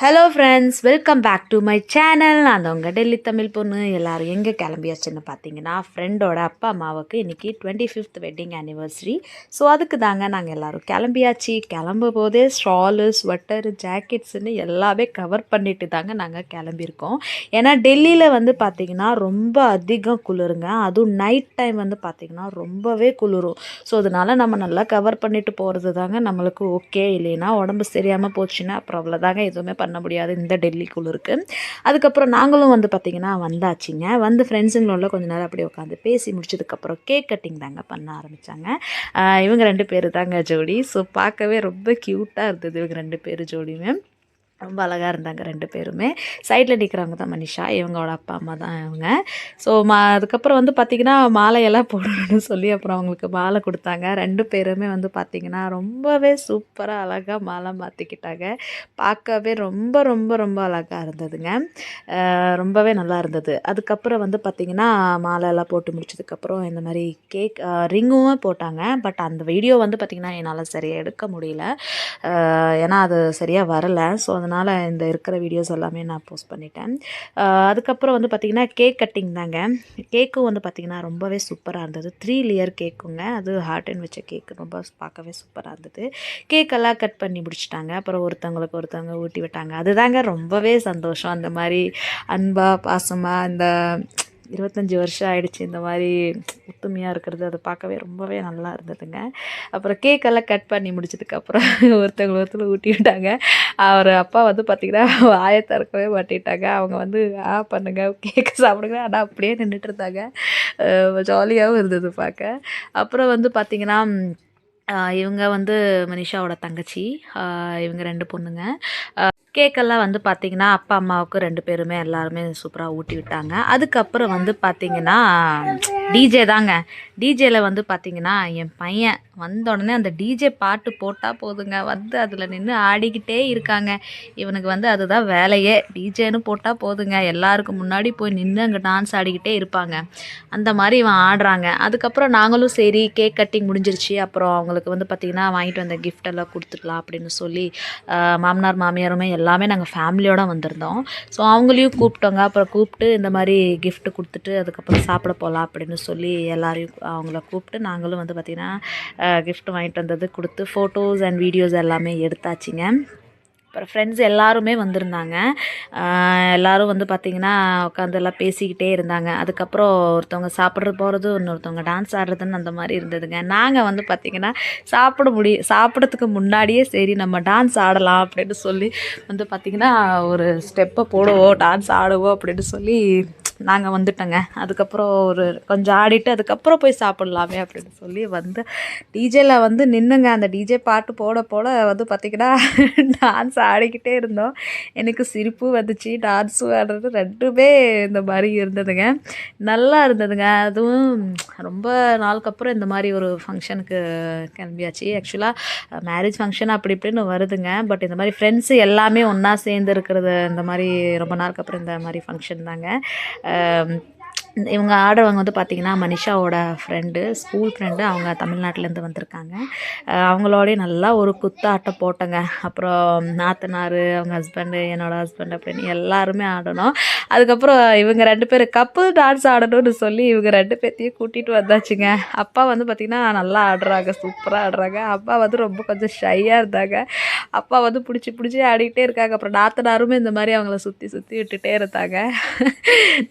Hello friends, welcome back to my channel. நான் உங்கள் டெல்லி தமிழ் பொண்ணு. எல்லோரும் எங்கே கிளம்பியாச்சுன்னு பார்த்தீங்கன்னா, ஃப்ரெண்டோட அப்பா அம்மாவுக்கு இன்றைக்கி 25th வெட்டிங் ஆனிவர்சரி. ஸோ அதுக்கு தாங்க நாங்கள் எல்லோரும் கிளம்பியாச்சு. கிளம்பும் போதே ஷாலு, ஸ்வெட்டரு, ஜாக்கெட்ஸுன்னு எல்லாமே கவர் பண்ணிட்டு தாங்க நாங்கள் கிளம்பியிருக்கோம். ஏன்னா டெல்லியில் வந்து பார்த்திங்கன்னா ரொம்ப அதிகம் குளிருங்க. அதுவும் நைட் டைம் வந்து பார்த்திங்கன்னா ரொம்பவே குளிரும். ஸோ அதனால் நம்ம நல்லா கவர் பண்ணிட்டு போகிறது தாங்க நம்மளுக்கு ஓகே. இல்லைன்னா உடம்பு சரியாமல் போச்சுன்னா அப்புறம் அவ்வளோதாங்க, எதுவுமே பண்ண முடியாது இந்த டெல்லி குளிருக்கு. அதுக்கப்புறம் நாங்களும் வந்து பார்த்திங்கன்னா வந்தாச்சுங்க. வந்து ஃப்ரெண்ட்ஸுங்களோட கொஞ்ச நேரம் அப்படியே உட்காந்து பேசி முடிச்சதுக்கப்புறம் கேக் கட்டிங் தாங்க பண்ண ஆரம்பித்தாங்க. இவங்க 2 பேர் தாங்க ஜோடி. ஸோ பார்க்கவே ரொம்ப க்யூட்டாக இருந்தது இவங்க 2 பேர் ஜோடியுமே. ரொம்ப அழகாக இருந்தாங்க 2 பேருமே. சைடில் நிற்கிறவங்க தான் மனிஷா, இவங்களோட அப்பா அம்மா தான் இவங்க. ஸோ அதுக்கப்புறம் வந்து பார்த்திங்கன்னா மாலையெல்லாம் போடணும்னு சொல்லி அப்புறம் அவங்களுக்கு மாலை கொடுத்தாங்க. 2 பேருமே வந்து பார்த்திங்கன்னா ரொம்பவே சூப்பராக அழகாக மாலை மாற்றிக்கிட்டாங்க. பார்க்கவே ரொம்ப ரொம்ப ரொம்ப அழகாக இருந்ததுங்க. ரொம்பவே நல்லா இருந்தது. அதுக்கப்புறம் வந்து பார்த்திங்கன்னா மாலையெல்லாம் போட்டு முடிச்சதுக்கப்புறம் இந்த மாதிரி கேக் ரிங்கும் போட்டாங்க. பட் அந்த வீடியோ வந்து பார்த்திங்கன்னா என்னால் சரியாக எடுக்க முடியல. ஏன்னா அது சரியாக வரலை. ஸோ அதனால் இந்த இருக்கிற வீடியோஸ் எல்லாமே நான் போஸ்ட் பண்ணிட்டேன். அதுக்கப்புறம் வந்து பார்த்திங்கன்னா கேக் கட்டிங் தாங்க. கேக்கும் வந்து பார்த்திங்கன்னா ரொம்பவே சூப்பராக இருந்தது. 3 லேயர் கேக்குங்க. அது ஹார்ட் அண்ட் வச்ச கேக்கு ரொம்ப பார்க்கவே சூப்பராக இருந்தது. கேக்கெல்லாம் கட் பண்ணி முடிச்சிட்டாங்க. அப்புறம் ஒருத்தவங்களுக்கு ஒருத்தவங்க ஊட்டி விட்டாங்க. அதுதாங்க ரொம்பவே சந்தோஷம். அந்த மாதிரி அன்பாக பாசமாக இந்த 25 வருஷம் ஆயிடுச்சு இந்த மாதிரி ஒத்துமையாக இருக்கிறது, அதை பார்க்கவே ரொம்பவே நல்லா இருந்ததுங்க. அப்புறம் கேக்கெல்லாம் கட் பண்ணி முடிச்சதுக்கப்புறம் ஒருத்தவங்க ஊட்டி விட்டாங்க. அவர் அப்பா வந்து பார்த்திங்கன்னா வாயை திறக்கவே மாட்டிட்டாங்க. அவங்க வந்து பண்ணுங்க கேக்கு சாப்பிடுங்க, ஆனால் அப்படியே நின்றுட்டு இருந்தாங்க. ஜாலியாகவும் இருந்தது பார்க்க. அப்புறம் வந்து பார்த்திங்கன்னா இவங்க வந்து மனிஷாவோட தங்கச்சி, இவங்க 2 பொண்ணுங்க. கேக்கெல்லாம் வந்து பார்த்திங்கன்னா அப்பா அம்மாவுக்கு 2 பேருமே எல்லாருமே சூப்பராக ஊட்டி விட்டாங்க. அதுக்கப்புறம் வந்து பார்த்திங்கன்னா டிஜே தாங்க. டிஜேயில் வந்து பார்த்திங்கன்னா என் பையன் வந்த உடனே அந்த டிஜே பாட்டு போட்டால் போதுங்க, வந்து அதில் நின்று ஆடிக்கிட்டே இருக்காங்க. இவனுக்கு வந்து அதுதான் வேலையே. டிஜேன்னு போட்டால் போதுங்க, எல்லாருக்கும் முன்னாடி போய் நின்று அங்கே டான்ஸ் ஆடிக்கிட்டே இருப்பாங்க. அந்த மாதிரி இவன் ஆடுறாங்க. அதுக்கப்புறம் நாங்களும் சரி கேக் கட்டிங் முடிஞ்சிருச்சு. அப்புறம் அவங்களுக்கு வந்து பார்த்திங்கன்னா வாங்கிட்டு வந்த கிஃப்டெல்லாம் கொடுத்துக்கலாம் அப்படின்னு சொல்லி மாமனார் மாமியாருமே எல்லாமே நாங்கள் ஃபேமிலியோடு வந்திருந்தோம். ஸோ அவங்களையும் கூப்பிட்டோங்க. அப்புறம் கூப்பிட்டு இந்த மாதிரி கிஃப்ட்டு கொடுத்துட்டு அதுக்கப்புறம் சாப்பிட போகலாம் அப்படின்னு சொல்லி எல்லாரையும் அவங்கள கூப்பிட்டு நாங்களும் வந்து பார்த்திங்கன்னா கிஃப்ட் வாங்கிட்டு வந்தது கொடுத்து ஃபோட்டோஸ் அண்ட் வீடியோஸ் எல்லாமே எடுத்தாச்சுங்க. அப்புறம் ஃப்ரெண்ட்ஸ் எல்லாருமே வந்திருந்தாங்க. எல்லோரும் வந்து பார்த்திங்கன்னா உட்காந்து எல்லாம் பேசிக்கிட்டே இருந்தாங்க. அதுக்கப்புறம் ஒருத்தவங்க சாப்பிட்றது போகிறது, இன்னொருத்தவங்க டான்ஸ் ஆடுறதுன்னு அந்த மாதிரி இருந்ததுங்க. நாங்கள் வந்து பார்த்திங்கன்னா சாப்பிட்றதுக்கு முன்னாடியே சரி நம்ம டான்ஸ் ஆடலாம் அப்படின்னு சொல்லி வந்து பார்த்திங்கன்னா ஒரு ஸ்டெப்பை போடுவோம், டான்ஸ் ஆடுவோம் அப்படின்னு சொல்லி நாங்கள் வந்துட்டோங்க. அதுக்கப்புறம் ஒரு கொஞ்சம் ஆடிட்டு அதுக்கப்புறம் போய் சாப்பிட்லாமே அப்படின்னு சொல்லி வந்து டிஜேயில் வந்து நின்றுங்க. அந்த டிஜே பாட்டு போட வந்து பார்த்திங்கன்னா டான்ஸ் ஆடிக்கிட்டே இருந்தோம். எனக்கு சிரிப்பும் வந்துச்சு, டான்ஸும் ஆடுறது 2மே இந்த மாதிரி இருந்ததுங்க. நல்லா இருந்ததுங்க. அதுவும் ரொம்ப நாளுக்கு அப்புறம் இந்த மாதிரி ஒரு ஃபங்க்ஷனுக்கு கிளம்பியாச்சு. ஆக்சுவலாக மேரேஜ் ஃபங்க்ஷன் அப்படி இப்படின்னு வருதுங்க. பட் இந்த மாதிரி ஃப்ரெண்ட்ஸு எல்லாமே ஒன்றா சேர்ந்து இருக்கிறது இந்த மாதிரி ரொம்ப நாளுக்கு அப்புறம் இந்த மாதிரி ஃபங்க்ஷன் தாங்க. இவங்க ஆடுறவங்க வந்து பார்த்திங்கன்னா மனிஷாவோட ஃப்ரெண்டு, ஸ்கூல் ஃப்ரெண்டு. அவங்க தமிழ்நாட்டிலேருந்து வந்திருக்காங்க. அவங்களோடய நல்லா ஒரு குத்தாட்டம் போட்டோங்க. அப்புறம் நாத்தனார், அவங்க ஹஸ்பண்டு, என்னோடய ஹஸ்பண்ட் அப்படின்னு எல்லாருமே ஆடணும். அதுக்கப்புறம் இவங்க 2 பேர் கப்புள் டான்ஸ் ஆடணும்னு சொல்லி இவங்க 2 பேர்த்தையும் கூட்டிகிட்டு வந்தாச்சுங்க. அப்பா வந்து பார்த்திங்கன்னா நல்லா ஆடுறாங்க, சூப்பராக ஆடுறாங்க. அப்பா வந்து ரொம்ப கொஞ்சம் ஷையாக இருந்தாங்க. அப்பா வந்து பிடிச்சி ஆடிக்கிட்டே இருக்காங்க. அப்புறம் நாத்தனாருமே இந்த மாதிரி அவங்கள சுற்றி விட்டுட்டே இருந்தாங்க.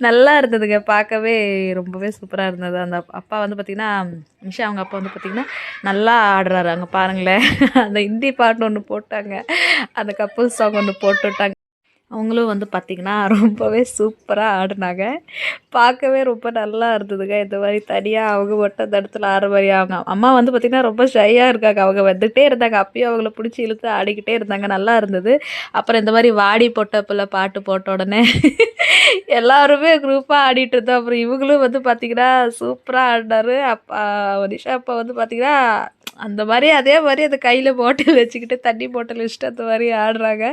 நல்லா இருந்ததுங்க, பார்க்கவே ரொம்பவே சூப்பராக இருந்தது. அந்த அப்பா வந்து பார்த்திங்கன்னா நிஷா அவங்க அப்பா வந்து பார்த்திங்கன்னா நல்லா ஆடுறாரு. அங்கே பாருங்களேன், அந்த ஹிந்தி பாட்டு ஒன்று போட்டாங்க, அந்த கப்புள் சாங் ஒன்று போட்டு விட்டாங்க. அவங்களும் வந்து பார்த்திங்கன்னா ரொம்பவே சூப்பராக ஆடினாங்க. பார்க்கவே ரொம்ப நல்லா இருந்ததுங்க. இந்த மாதிரி தனியாக அவங்க மட்டும் அந்த இடத்துல ஆடுற மாதிரி. அவங்க அம்மா வந்து பார்த்திங்கன்னா ரொம்ப ஷையாக இருக்காங்க. அவங்க வந்துகிட்டே இருந்தாங்க. அப்பயும் அவங்கள பிடிச்சி இழுத்து ஆடிக்கிட்டே இருந்தாங்க. நல்லா இருந்தது. அப்புறம் இந்த மாதிரி வாடி பொட்டப்பில் பாட்டு போட்ட உடனே எல்லாருமே குரூப்பாக ஆடிட்டு இருந்தோம். அப்புறம் இவங்களும் வந்து பார்த்திங்கன்னா சூப்பராக ஆடினார். நிஷா அப்பா வந்து பார்த்திங்கன்னா அந்த மாதிரி அதே மாதிரி அந்த கையில் பாட்டில் வச்சுக்கிட்டு தண்ணி பாட்டில் வச்சுட்டு அந்த மாதிரி ஆடுறாங்க.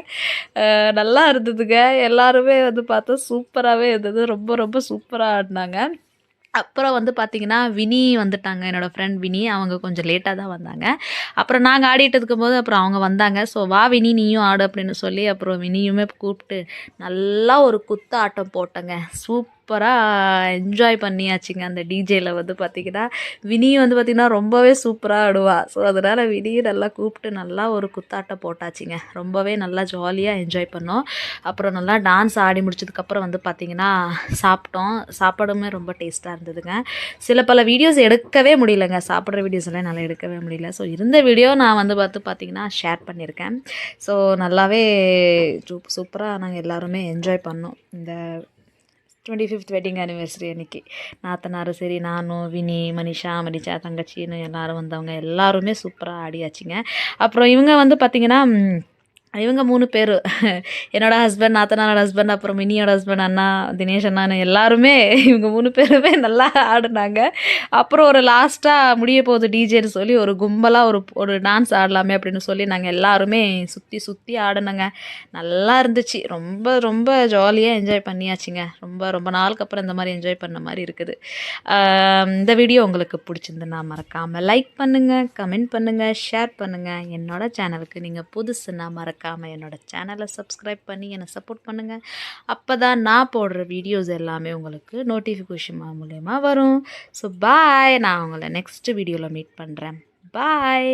நல்லா இருந்ததுங்க. எல்லாருமே வந்து பார்த்தா சூப்பராகவே இருந்தது. ரொம்ப ரொம்ப சூப்பராக ஆடினாங்க. அப்புறம் வந்து பார்த்திங்கன்னா வினி வந்துட்டாங்க, என்னோடய ஃப்ரெண்ட் வினி. அவங்க கொஞ்சம் லேட்டாக தான் வந்தாங்க. அப்புறம் நாங்கள் ஆடிட்டு இருக்கும்போது அப்புறம் அவங்க வந்தாங்க. ஸோ வா வினி நீயும் ஆடு அப்படின்னு சொல்லி அப்புறம் வினியுமே கூப்பிட்டு நல்லா ஒரு குத்து ஆட்டம் போட்டேங்க. சூப்பராக என்ஜாய் பண்ணியாச்சுங்க. அந்த டிஜேயில் வந்து பார்த்திங்கன்னா வினி வந்து பார்த்திங்கன்னா ரொம்பவே சூப்பராக ஆடுவா. ஸோ அதனால் வினியும் நல்லா கூப்பிட்டு நல்லா ஒரு குத்தாட்டம் போட்டாச்சுங்க. ரொம்பவே நல்லா ஜாலியாக என்ஜாய் பண்ணோம். அப்புறம் நல்லா டான்ஸ் ஆடி முடிச்சதுக்கப்புறம் வந்து பார்த்திங்கன்னா சாப்பிட்டோம். சாப்பாடுமே ரொம்ப டேஸ்ட்டாக இருந்ததுங்க. சில பல வீடியோஸ் எடுக்கவே முடியலங்க. சாப்பிட்ற வீடியோஸ் எல்லாம் என்னால் எடுக்கவே முடியல. ஸோ இருந்த வீடியோ நான் வந்து பார்த்திங்கன்னா ஷேர் பண்ணியிருக்கேன். ஸோ நல்லாவே சூப்பராக நாங்கள் எல்லாருமே என்ஜாய் பண்ணோம். இந்த 25th வெட்டிங் ஆனிவர்சரி அன்றைக்கி நாத்தனாரும் சரி, நானும், வினி, மனிஷா தங்கச்சின்னு எல்லோரும் வந்தவங்க எல்லாருமே சூப்பராக ஆடியாச்சுங்க. அப்புறம் இவங்க வந்து பார்த்திங்கன்னா இவங்க 3 பேர் என்னோடய ஹஸ்பண்ட், நாத்தனாரோட ஹஸ்பண்ட், அப்புறம் மினியோட ஹஸ்பண்ட், அண்ணா, தினேஷ் அண்ணான்னு எல்லாருமே இவங்க 3 பேருமே நல்லா ஆடினாங்க. அப்புறம் ஒரு லாஸ்ட்டாக முடிய போகுது டிஜேன்னு சொல்லி ஒரு கும்பலாக ஒரு டான்ஸ் ஆடலாமே அப்படின்னு சொல்லி நாங்கள் எல்லாருமே சுற்றி ஆடினோங்க. நல்லா இருந்துச்சு. ரொம்ப ரொம்ப ஜாலியாக என்ஜாய் பண்ணியாச்சுங்க. ரொம்ப நாளுக்கு அப்புறம் இந்த மாதிரி என்ஜாய் பண்ண மாதிரி இருக்குது. இந்த வீடியோ உங்களுக்கு பிடிச்சிருந்துன்னா மறக்காமல் லைக் பண்ணுங்கள், கமெண்ட் பண்ணுங்கள், ஷேர் பண்ணுங்கள். என்னோடய சேனலுக்கு நீங்கள் புதுசுன்னா மறக்காமல் என்னோடய சேனலை சப்ஸ்கிரைப் பண்ணி என்னை சப்போர்ட் பண்ணுங்கள். அப்போ தான் நான் போடுற வீடியோஸ் எல்லாமே உங்களுக்கு நோட்டிஃபிகேஷன் மூலயமா வரும். So bye. நான் உங்களை நெக்ஸ்ட் வீடியோவில் மீட் பண்ணுறேன். பாய்.